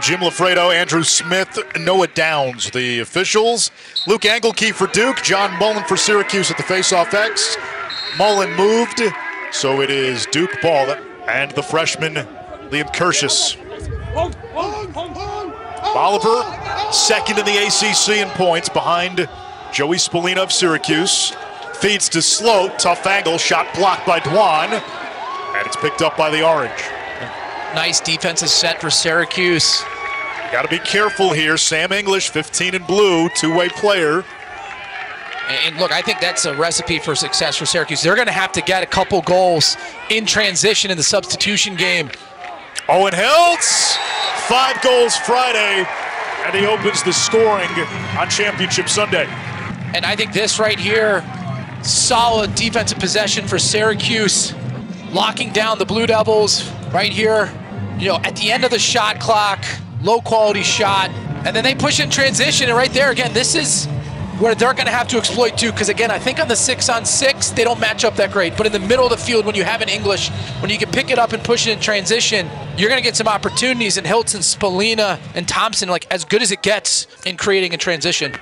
Jim Lafredo, Andrew Smith, Noah Downs, the officials. Luke Engelke for Duke, John Mullen for Syracuse at the faceoff X. Mullen moved, so it is Duke ball, and the freshman Liam Kirschus. Oliver, second in the ACC in points, behind Joey Spallina of Syracuse. Feeds to Sloat, tough angle, shot blocked by Dwan, and it's picked up by the Orange. Nice defensive set for Syracuse. Got to be careful here. Sam English, 15 in blue, two-way player. And look, I think that's a recipe for success for Syracuse. They're going to have to get a couple goals in transition in the substitution game. Owen Hiltz, 5 goals Friday, and he opens the scoring on Championship Sunday. And I think this right here, solid defensive possession for Syracuse, locking down the Blue Devils right here. You know, at the end of the shot clock, low quality shot, and then they push in transition, and right there again, this is where they're going to have to exploit too, because again, I think on the 6-on-6, they don't match up that great, but in the middle of the field, when you have an English, when you can pick it up and push it in transition, you're going to get some opportunities, and Hilton, Spallina, and Thompson, like as good as it gets in creating a transition.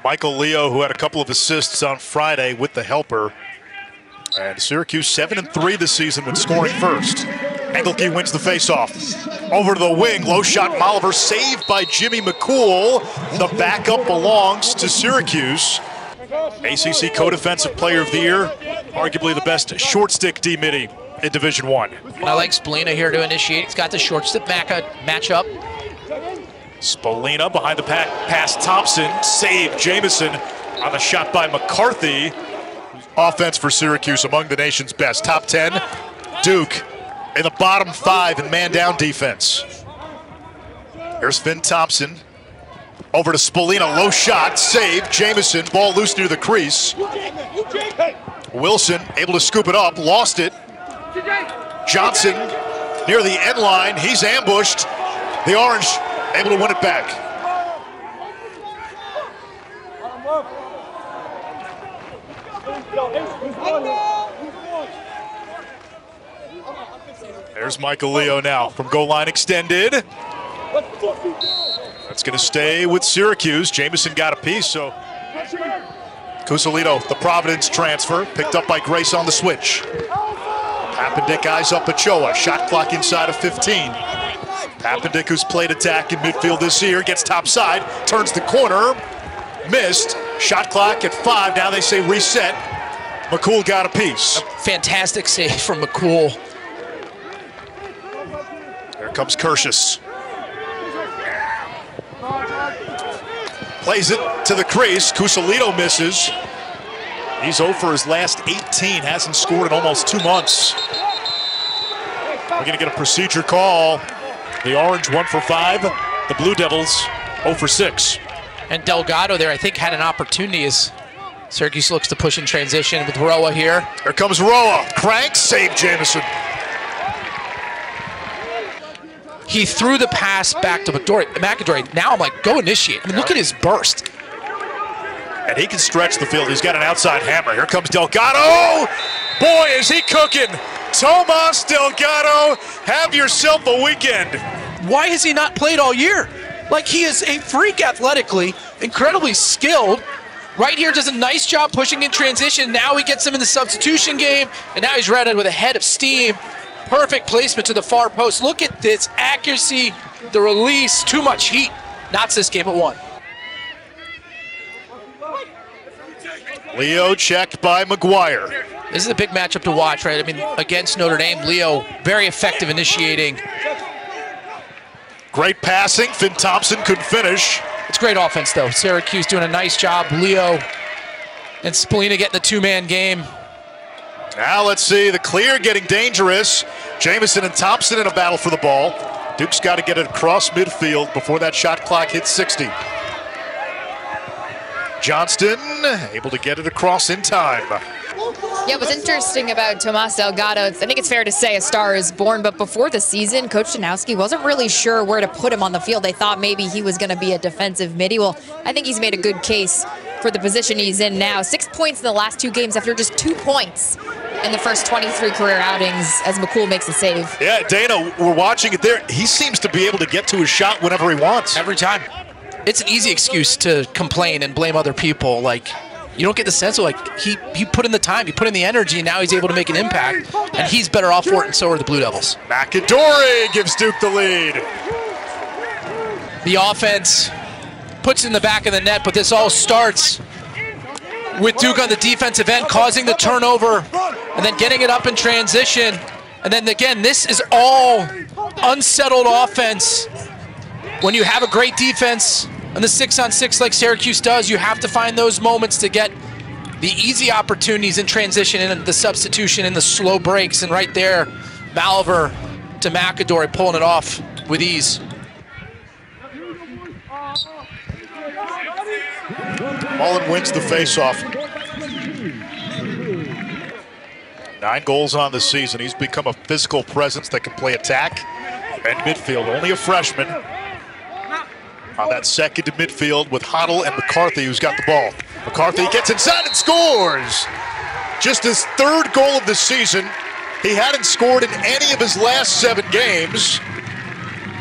Michael Leo, who had a couple of assists on Friday with the helper, and Syracuse 7-3 this season when scoring first. Engelke wins the faceoff. Over to the wing, low shot, Molliver saved by Jimmy McCool. The backup belongs to Syracuse. ACC Co-Defensive Player of the Year, arguably the best short stick D-midi in Division I. And I like Spallina here to initiate. He's got the short stick matchup. Spallina behind the pass, Thompson, save Jamison on the shot by McCarthy. Offense for Syracuse among the nation's best. Top 10, Duke in the bottom 5 in man-down defense. Here's Finn Thompson. Over to Spallina, low shot, save, Jamison, ball loose near the crease. Wilson able to scoop it up, lost it. Johnson near the end line, he's ambushed. The Orange able to win it back. There's Michael Leo now from goal line extended. That's going to stay with Syracuse. Jamison got a piece, so Cusolito, the Providence transfer, picked up by Grace on the switch. Papendick eyes up Ochoa, shot clock inside of 15. Papendick, who's played attack in midfield this year, gets top side, turns the corner, missed. Shot clock at 5, now they say reset. McCool got a piece. A fantastic save from McCool. Here comes Kirschus. Plays it to the crease. Cusolito misses. He's 0 for his last 18. Hasn't scored in almost 2 months. We're going to get a procedure call. The Orange 1 for 5. The Blue Devils 0 for 6. And Delgado there, I think, had an opportunity as Syracuse looks to push in transition with Roa here. Here comes Roa. Crank, save Jamison. He threw the pass back to McAdory. Now I'm like, go initiate. I mean, look at his burst. And he can stretch the field. He's got an outside hammer. Here comes Delgado. Boy, is he cooking. Tomas Delgado, have yourself a weekend. Why has he not played all year? Like, he is a freak athletically, incredibly skilled. Right here does a nice job pushing in transition. Now he gets him in the substitution game, and now he's ready with a head of steam. Perfect placement to the far post. Look at this accuracy, the release, too much heat. Knot's this game at 1. Leo checked by McGuire. This is a big matchup to watch, right? I mean, against Notre Dame, Leo very effective initiating. Great passing. Finn Thompson could finish. It's great offense, though. Syracuse doing a nice job. Leo and Spallina getting the 2-man game. Now let's see, the clear getting dangerous. Jamison and Thompson in a battle for the ball. Duke's got to get it across midfield before that shot clock hits 60. Johnston able to get it across in time. Yeah, what's interesting about Tomas Delgado, I think it's fair to say a star is born, but before the season, Coach Janowski wasn't really sure where to put him on the field. They thought maybe he was going to be a defensive midi. Well, I think he's made a good case for the position he's in now. 6 points in the last 2 games after just 2 points in the first 23 career outings as McCool makes a save. Yeah, Dana, we're watching it there. He seems to be able to get to his shot whenever he wants. Every time. It's an easy excuse to complain and blame other people. Like, you don't get the sense of, like, he put in the time, he put in the energy, and now he's able to make an impact, and he's better off for it, and so are the Blue Devils. McAdory gives Duke the lead. The offense puts it in the back of the net, but this all starts with Duke on the defensive end, causing the turnover, and then getting it up in transition. And then again, this is all unsettled offense. When you have a great defense on the 6-on-6 like Syracuse does, you have to find those moments to get the easy opportunities in transition and the substitution and the slow breaks. And right there, Malver to McAdory pulling it off with ease. Mullen wins the faceoff. 9 goals on the season. He's become a physical presence that can play attack and midfield. Only a freshman. On that second to midfield with Hoddle and McCarthy, who's got the ball. McCarthy gets inside and scores! Just his 3rd goal of the season. He hadn't scored in any of his last 7 games.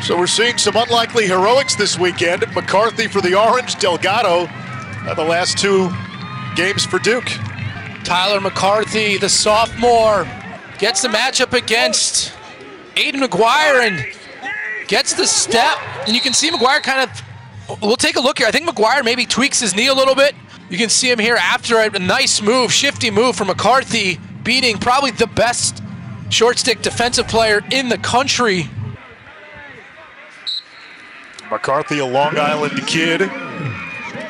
So we're seeing some unlikely heroics this weekend. McCarthy for the Orange, Delgado the last 2 games for Duke. Tyler McCarthy, the sophomore, gets the matchup against Aiden McGuire and gets the step. And you can see McGuire kind of, we'll take a look here. I think McGuire maybe tweaks his knee a little bit. You can see him here after a nice move, shifty move from McCarthy, beating probably the best short stick defensive player in the country. McCarthy, a Long Island kid.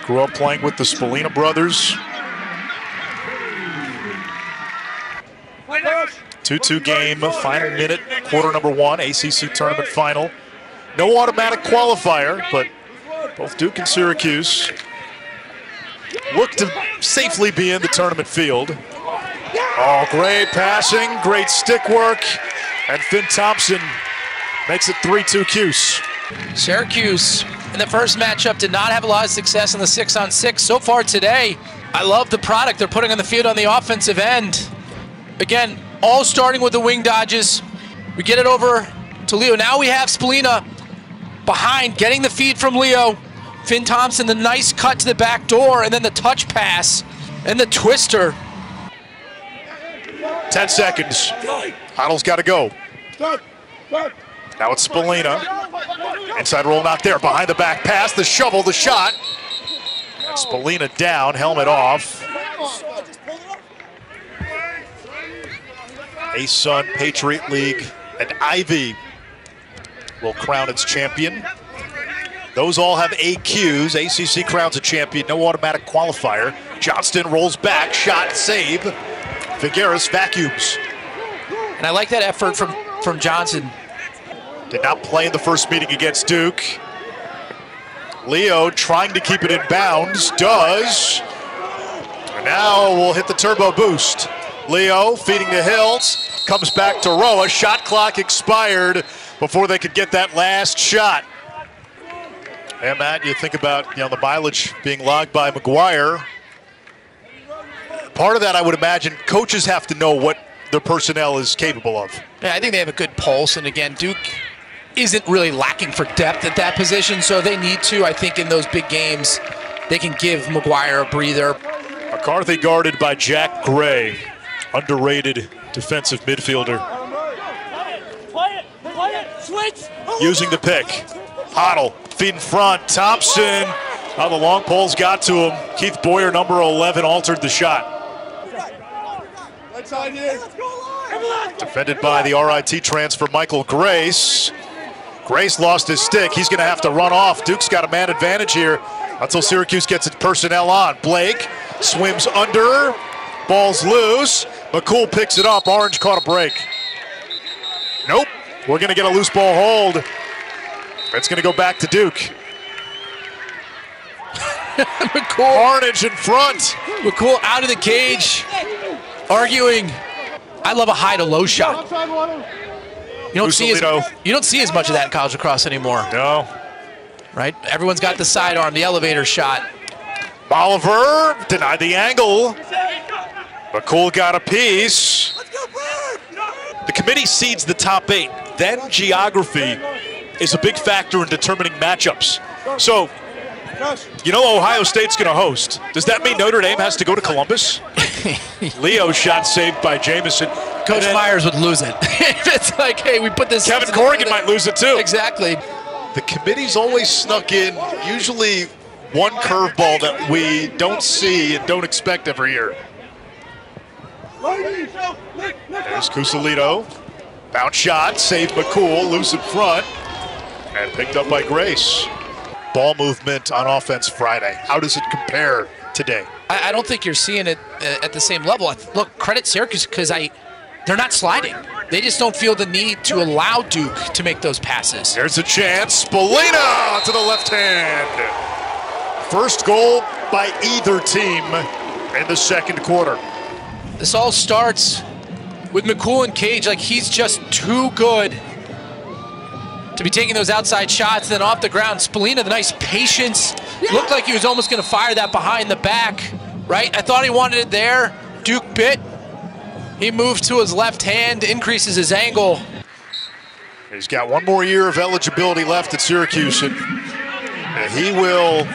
Grew up playing with the Spallina brothers. 2-2 game, final minute, quarter number 1, ACC tournament final. No automatic qualifier, but both Duke and Syracuse look to safely be in the tournament field. Oh, great passing, great stick work, and Finn Thompson makes it 3-2 Cuse. Syracuse in the first matchup did not have a lot of success in the 6-on-6 so far today. I love the product they're putting on the field on the offensive end. Again, all starting with the wing dodges. We get it over to Leo. Now we have Spallina behind, getting the feed from Leo. Finn Thompson, the nice cut to the back door, and then the touch pass and the twister. 10 seconds. Hoddle's got to go. Now it's Spallina. Inside roll not there. Behind the back pass, the shovel, the shot. And Spallina down, helmet off. A-Sun, Patriot League, and Ivy will crown its champion. Those all have AQs. ACC crowns a champion, no automatic qualifier. Johnston rolls back, shot, save. Figueres vacuums. And I like that effort from Johnson. Did not play in the first meeting against Duke. Leo trying to keep it in bounds, does. And now we'll hit the turbo boost. Leo feeding the Hills, comes back to Roa. Shot clock expired before they could get that last shot. And Matt, you think about the mileage being logged by McGuire. Part of that, I would imagine, coaches have to know what their personnel is capable of. Yeah, I think they have a good pulse, and again, Duke isn't really lacking for depth at that position, so they need to, I think, in those big games, they can give McGuire a breather. McCarthy guarded by Jack Gray, underrated defensive midfielder. Using the pick. Hoddle, feet in front, Thompson. Now the long poles got to him. Keith Boyer, number 11, altered the shot. Defended by the RIT transfer, Michael Grace. Grace lost his stick. He's going to have to run off. Duke's got a man advantage here until Syracuse gets its personnel on. Blake swims under. Ball's loose. McCool picks it up. Orange caught a break. Nope. We're going to get a loose ball hold. It's going to go back to Duke. McCool. Carnage in front. McCool out of the cage, arguing. I love a high to low shot. You don't see as much of that in college lacrosse anymore. No. Right? Everyone's got the sidearm, the elevator shot. Oliver denied the angle. McCool got a piece. The committee seeds the top 8. Then geography is a big factor in determining matchups. So, you know Ohio State's going to host. Does that mean Notre Dame has to go to Columbus? Leo shot saved by Jamison. Coach Myers would lose it. It's like, hey, we put this. Kevin Corrigan might lose it too. Exactly. The committee's always snuck in usually one curveball that we don't see and don't expect every year. There's Cusalito. Bounce shot, saved McCool, loose in front, and picked up by Grace. Ball movement on offense Friday. How does it compare today? I don't think you're seeing it at the same level. Look, credit Syracuse because they're not sliding. They just don't feel the need to allow Duke to make those passes. There's a chance. Spallina to the left hand. First goal by either team in the second quarter. This all starts with McCool and Cage. Like, he's just too good to be taking those outside shots. Then off the ground, Spallina, the nice patience. Looked like he was almost going to fire that behind the back, right? I thought he wanted it there. Duke bit. He moved to his left hand, increases his angle. He's got one more year of eligibility left at Syracuse, and he will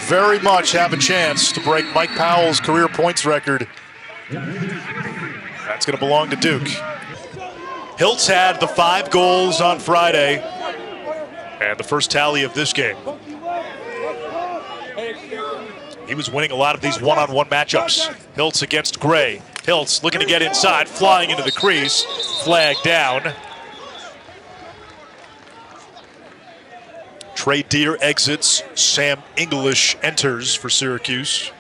very much have a chance to break Mike Powell's career points record. That's going to belong to Duke. Hiltz had the 5 goals on Friday and the first tally of this game. He was winning a lot of these one-on-one matchups. Hiltz against Gray. Hiltz looking to get inside, flying into the crease, flag down. Trey Deer exits, Sam English enters for Syracuse.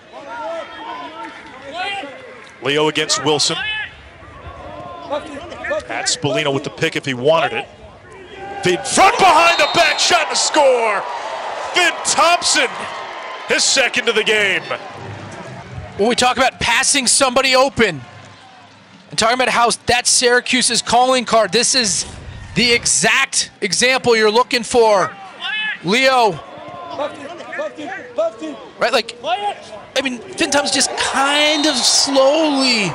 Leo against Wilson. Pat Spallina with the pick if he wanted it. Feed front behind the back, shot to score. Finn Thompson, his second of the game. When we talk about passing somebody open and talking about how that's Syracuse's calling card, this is the exact example you're looking for. Leo, right? Like, I mean, Finn Thompson just kind of slowly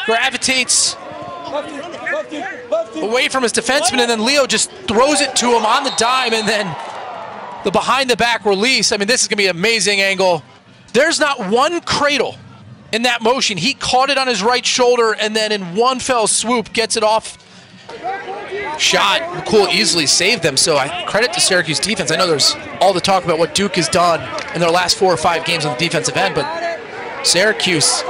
gravitates away from his defenseman, and then Leo just throws it to him on the dime, and then the behind-the-back release. I mean, this is going to be an amazing angle. There's not one cradle in that motion. He caught it on his right shoulder, and then in one fell swoop gets it off. Shot. McCool easily saved them, so I credit to Syracuse defense. I know there's all the talk about what Duke has done in their last 4 or 5 games on the defensive end, but Syracuse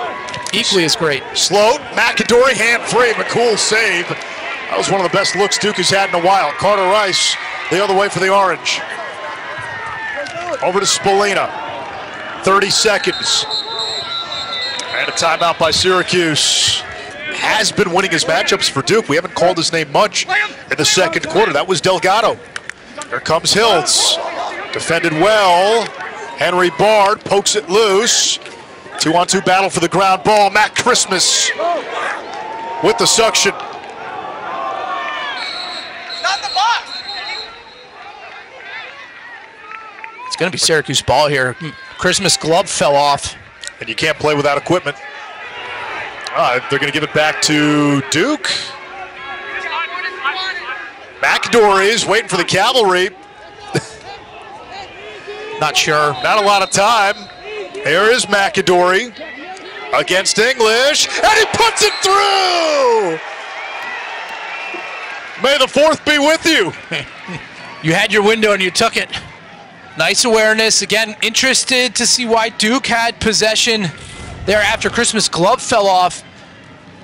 equally as great. Sloat, McAdory, hand free, McCool save. That was one of the best looks Duke has had in a while. Carter Rice the other way for the Orange. Over to Spallina. 30 seconds. And a timeout by Syracuse. Has been winning his matchups for Duke. We haven't called his name much in the second quarter. That was Delgado. Here comes Hiltz. Defended well. Henry Bard pokes it loose. 2-on-2 battle for the ground ball. Matt Christmas with the suction. It's going to be Syracuse ball here. Christmas glove fell off. And you can't play without equipment. They're going to give it back to Duke. McAdory's waiting for the cavalry. Not sure. Not a lot of time. Here is McAdory against English, and he puts it through! May the 4th be with you. You had your window and you took it. Nice awareness. Again, interested to see why Duke had possession there after Christmas glove fell off.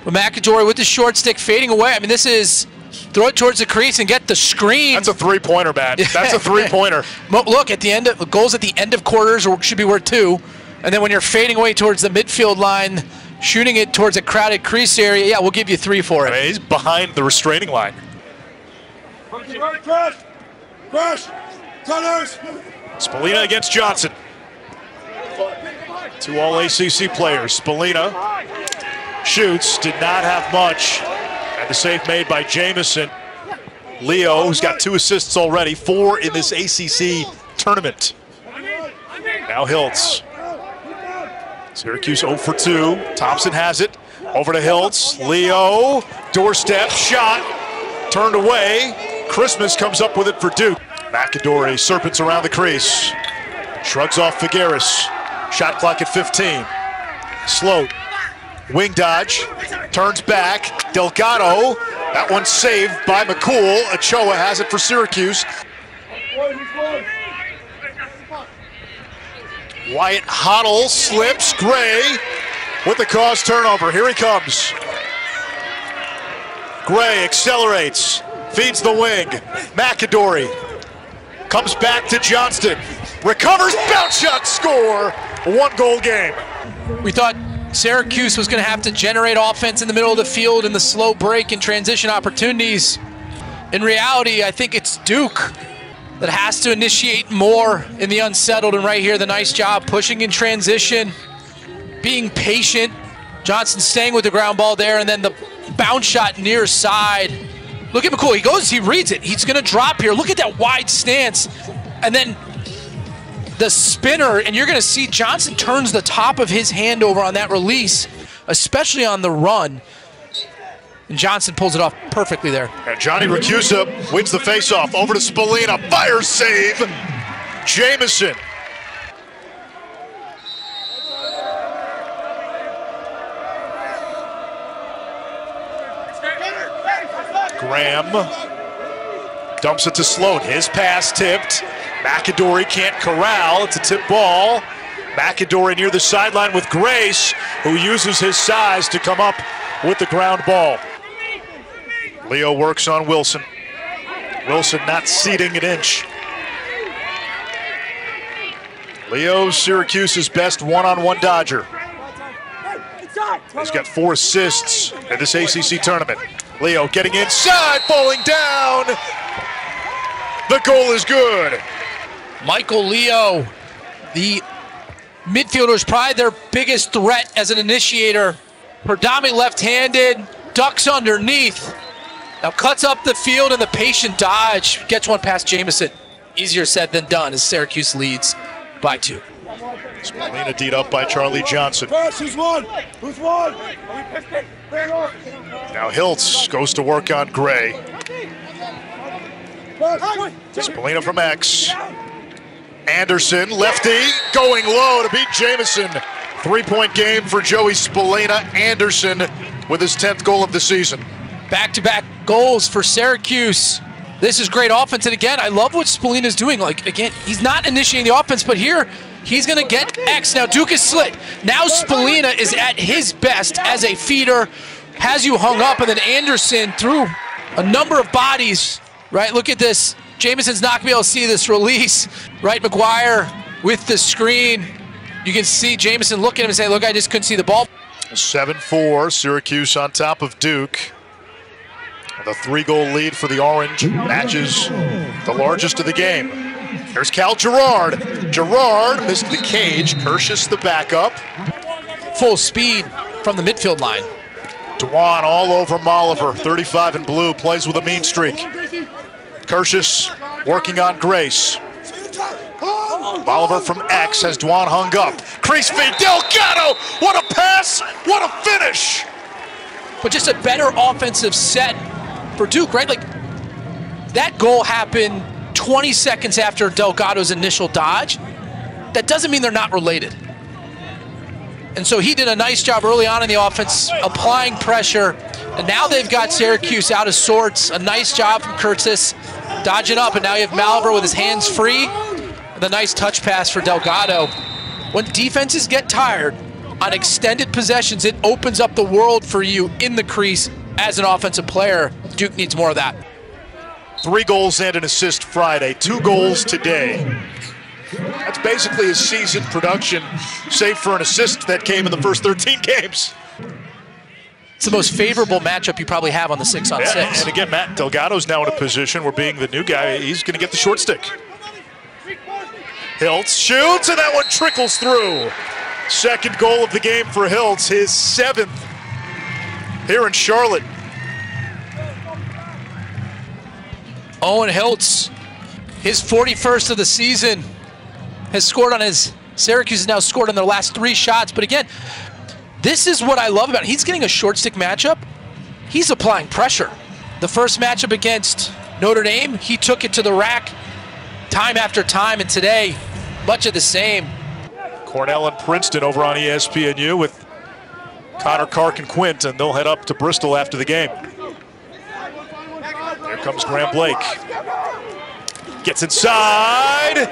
But McAdory with the short stick fading away. I mean, this is throw it towards the crease and get the screen. That's a 3-pointer, man. That's a 3-pointer. Look, at the end of goals at the end of quarters should be worth 2. And then when you're fading away towards the midfield line, shooting it towards a crowded crease area, yeah, we'll give you 3 for it. I mean, he's behind the restraining line. Spallina against Johnson. 2 all ACC players. Spallina shoots, did not have much. And the save made by Jamison. Leo, who's got 2 assists already, 4 in this ACC tournament. Now Hiltz. Syracuse 0 for 2. Thompson has it. Over to Hiltz, Leo, doorstep, shot, turned away. Christmas comes up with it for Duke. McAdory serpents around the crease. Shrugs off Figueres. Shot clock at 15. Sloat, wing dodge, turns back. Delgado, that one saved by McCool. Ochoa has it for Syracuse. Wyatt Hoddle slips. Gray with the cause turnover. Here he comes. Gray accelerates, feeds the wing. McAdory comes back to Johnston. Recovers, bounce shot, score. 1-goal game. We thought Syracuse was going to have to generate offense in the middle of the field in the slow break and transition opportunities. In reality, I think it's Duke that has to initiate more in the unsettled, and right here, the nice job pushing in transition, being patient. Johnson staying with the ground ball there, and then the bounce shot near side. Look at McCool, he goes, he reads it. He's gonna drop here. Look at that wide stance. And then the spinner, and you're gonna see Johnson turns the top of his hand over on that release, especially on the run. And Johnson pulls it off perfectly there. And Johnny Racusa wins the faceoff. Over to Spallina, fire save. Jamison. Graham dumps it to Sloat. His pass tipped. McAdory can't corral. It's a tip ball. McAdory near the sideline with Grace, who uses his size to come up with the ground ball. Leo works on Wilson. Wilson not ceding an inch. Leo, Syracuse's best one-on-one Dodger. He's got 4 assists in this ACC tournament. Leo getting inside, falling down. The goal is good. Michael Leo, the midfielder's probably their biggest threat as an initiator. Predominantly left-handed, ducks underneath. Now cuts up the field and the patient dodge. Gets one past Jamison. Easier said than done as Syracuse leads by 2. Spallina D'd up by Charlie Johnson. Who's won? Now Hiltz goes to work on Gray. Spallina from X. Anderson, lefty, going low to beat Jamison. 3-point game for Joey Spallina. Anderson with his 10th goal of the season. Back-to-back goals for Syracuse. This is great offense, and again, I love what Spallina's doing. Like, again, he's not initiating the offense, but here, he's gonna get X. Now Duke is slit. Now Spallina is at his best as a feeder, has you hung up, and then Anderson through a number of bodies, right? Look at this. Jamison's not gonna be able to see this release, right? McGuire with the screen. You can see Jamison look at him and say, look, I just couldn't see the ball. 7-4, Syracuse on top of Duke. The 3-goal lead for the Orange matches the largest of the game. There's Cal Gerard. Gerard missed the cage. Curtius the backup. Full speed from the midfield line. Dwan all over Molliver. 35 in blue, plays with a mean streak. Curtius working on Grace. Molliver from X has Dwan hung up. Crease feed, Delgado! What a pass! What a finish! But just a better offensive set for Duke, right? Like, that goal happened 20 seconds after Delgado's initial dodge. That doesn't mean they're not related. And so he did a nice job early on in the offense, applying pressure. And now they've got Syracuse out of sorts. A nice job from Curtis, dodging up. And now you have Malver with his hands free. And a nice touch pass for Delgado. When defenses get tired on extended possessions, it opens up the world for you in the crease as an offensive player. Duke needs more of that. 3 goals and an assist Friday, 2 goals today. That's basically his season production, save for an assist that came in the first 13 games. It's the most favorable matchup you probably have on the 6-on-6. Yeah, and again, Matt Delgado's now in a position where, being the new guy, he's going to get the short stick. Hiltz shoots, and that one trickles through. Second goal of the game for Hiltz, his 7th here in Charlotte. Owen Hiltz, his 41st of the season, has scored on his, Syracuse has now scored on their last 3 shots. But again, This is what I love about it. He's getting a short stick matchup. He's applying pressure. The first matchup against Notre Dame, he took it to the rack time after time, and today, much of the same. Cornell and Princeton over on ESPNU with Connor, Kark, and Quint, and they'll head up to Bristol after the game. Here comes Graham Blake. Gets inside.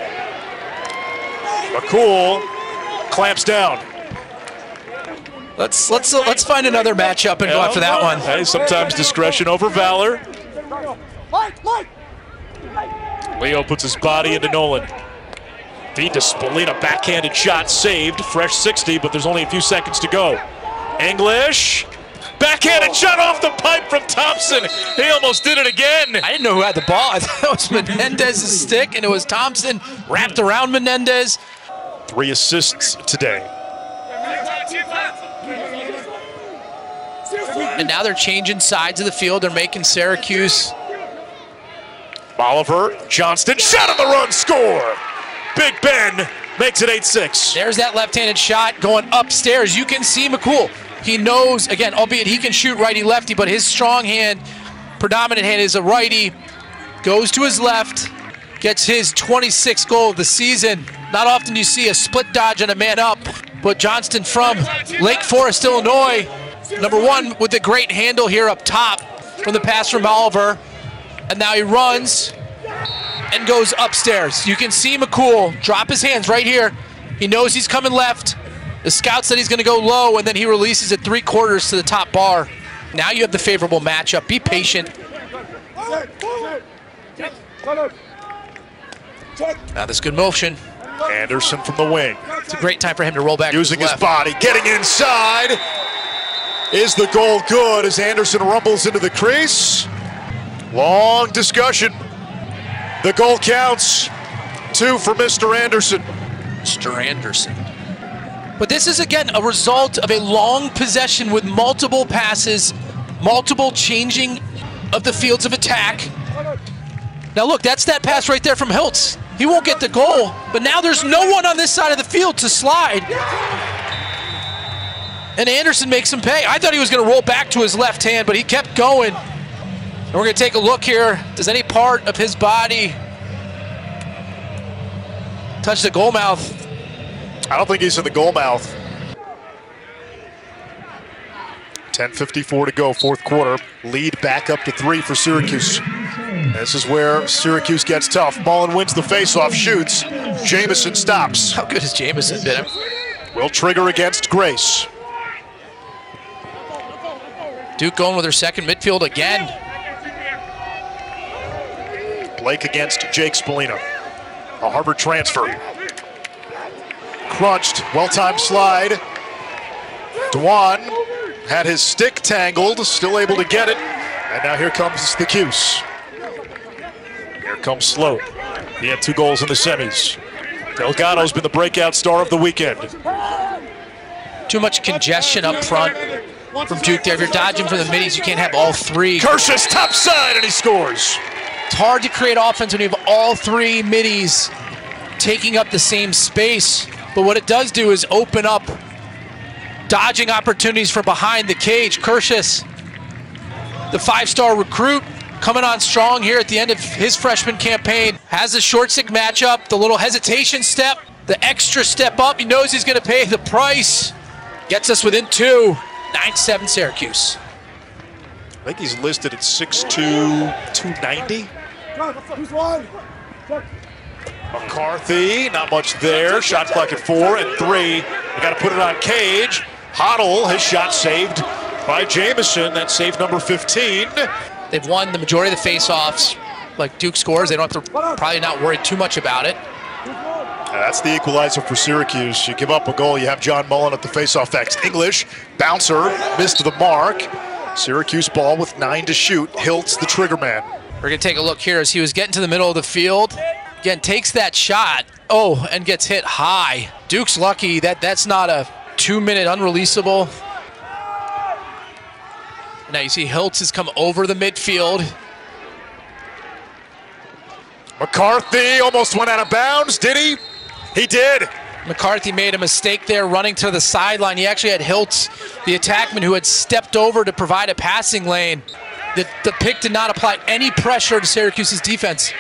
McCool clamps down. Let's find another matchup and go after that one. Hey, sometimes discretion over valor. Leo puts his body into Nolan. Feed to Spolina, backhanded shot saved. Fresh 60, but there's only a few seconds to go. English, backhanded shot off the pipe from Thompson. He almost did it again. I didn't know who had the ball. I thought it was Menendez's stick, and it was Thompson wrapped around Menendez. 3 assists today. And now they're changing sides of the field. They're making Syracuse. Oliver, Johnston, shot on the run, score. Big Ben makes it 8-6. There's that left-handed shot going upstairs. You can see McCool. He knows, again, albeit he can shoot righty-lefty, but his strong hand, predominant hand is a righty. Goes to his left, gets his 26th goal of the season. Not often you see a split dodge on a man up, but Johnston from Lake Forest, Illinois, #1 with the great handle here up top from the pass from Oliver. And now he runs and goes upstairs. You can see McCool drop his hands right here. He knows he's coming left. The scout said he's going to go low, and then he releases it 3/4 to the top bar. Now you have the favorable matchup. Be patient. Now this good motion. Anderson from the wing. It's a great time for him to roll back. Using his body, getting inside. Is the goal good as Anderson rumbles into the crease? Long discussion. The goal counts. 2 for Mr. Anderson. Mr. Anderson. But this is, again, a result of a long possession with multiple passes, multiple changing of the fields of attack. Now look, that's that pass right there from Hiltz. He won't get the goal, but now there's no one on this side of the field to slide. And Anderson makes him pay. I thought he was going to roll back to his left hand, but he kept going. And we're going to take a look here. Does any part of his body touch the goal mouth? I don't think he's in the goal mouth. 10:54 to go, 4th quarter. Lead back up to 3 for Syracuse. This is where Syracuse gets tough. Mullen wins the faceoff, shoots. Jamison stops. How good has Jamison been? Will trigger against Grace. Duke going with her second midfield again. Blake against Jake Spolina. A Harvard transfer. Crunched, well-timed slide. Dwan had his stick tangled, still able to get it. And now here comes the Cuse. Here comes Sloat. He had 2 goals in the semis. Delgado's been the breakout star of the weekend. Too much congestion up front from Duke there. If you're dodging from the middies, you can't have all 3. Kirsch's top side, and he scores. It's hard to create offense when you have all 3 middies taking up the same space. But what it does do is open up dodging opportunities from behind the cage. Kirsch's, the 5-star recruit, coming on strong here at the end of his freshman campaign. Has a short stick matchup, the little hesitation step, the extra step up. He knows he's going to pay the price. Gets us within 2. 9-7 Syracuse. I think he's listed at 6'2", 290. McCarthy, not much there. Shot clock at 4 and 3. We got to put it on Cage. Hoddle, his shot saved by Jamison. That's save number 15. They've won the majority of the face-offs. Like Duke scores, they don't have to probably not worry too much about it. That's the equalizer for Syracuse. You give up a goal, you have John Mullen at the face-off X. English, bouncer, missed the mark. Syracuse ball with 9 to shoot. Hiltz, the trigger man. We're going to take a look here as he was getting to the middle of the field. Again, takes that shot, and gets hit high. Duke's lucky that that's not a 2-minute unreleasable. Now you see Hiltz has come over the midfield. McCarthy almost went out of bounds, did he? He did. McCarthy made a mistake there running to the sideline. He actually had Hiltz, the attackman, who had stepped over to provide a passing lane. The pick did not apply any pressure to Syracuse's defense.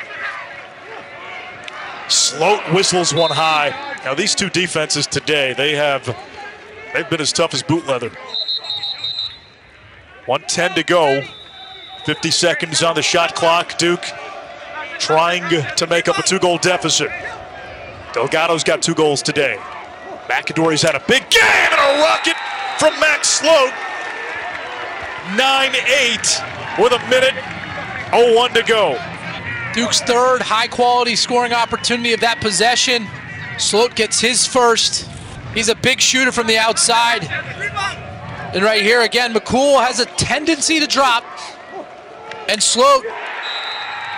Sloat whistles one high. Now these two defenses today, they've been as tough as boot leather. 1:10 to go. 50 seconds on the shot clock. Duke trying to make up a 2-goal deficit. Delgado's got 2 goals today. McAdory's had a big game and a rocket from Max Sloat. 9-8 with 1:01 to go. Duke's third high-quality scoring opportunity of that possession. Sloat gets his first. He's a big shooter from the outside. And right here, again, McCool has a tendency to drop. And Sloat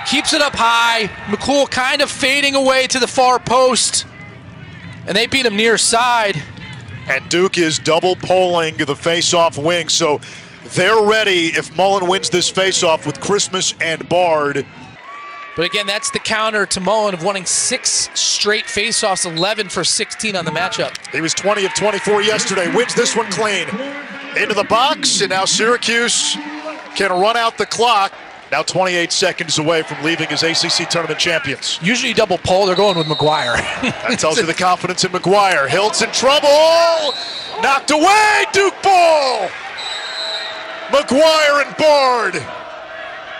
keeps it up high. McCool kind of fading away to the far post. And they beat him near side. And Duke is double polling the face-off wing, so they're ready if Mullen wins this face-off with Christmas and Bard. But again, that's the counter to Mullen of winning 6 straight faceoffs, 11 for 16 on the matchup. He was 20 of 24 yesterday, wins this one clean. Into the box, and now Syracuse can run out the clock. Now 28 seconds away from leaving as ACC tournament champions. Usually double pole, they're going with McGuire. That tells you the confidence in McGuire. Hiltz in trouble, knocked away, Duke ball. McGuire and Bard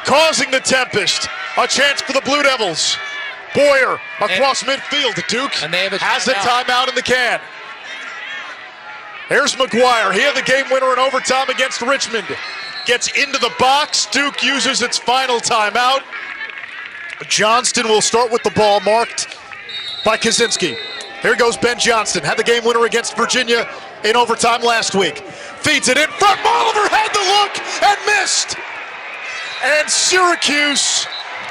causing the tempest. A chance for the Blue Devils. Boyer across midfield to Duke. And they have has a timeout in the can. Here's McGuire. He had the game winner in overtime against Richmond. Gets into the box. Duke uses its final timeout. Johnston will start with the ball marked by Kaczynski. Here goes Ben Johnston. Had the game winner against Virginia in overtime last week. Feeds it in front. Oliver had the look and missed. And Syracuse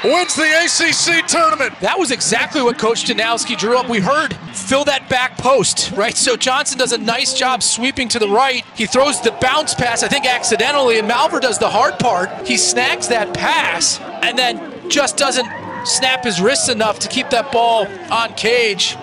wins the ACC tournament. That was exactly what Coach Janowski drew up. We heard fill that back post, right? So Johnson does a nice job sweeping to the right. He throws the bounce pass, I think accidentally, and Malver does the hard part. He snags that pass and then just doesn't snap his wrists enough to keep that ball on cage.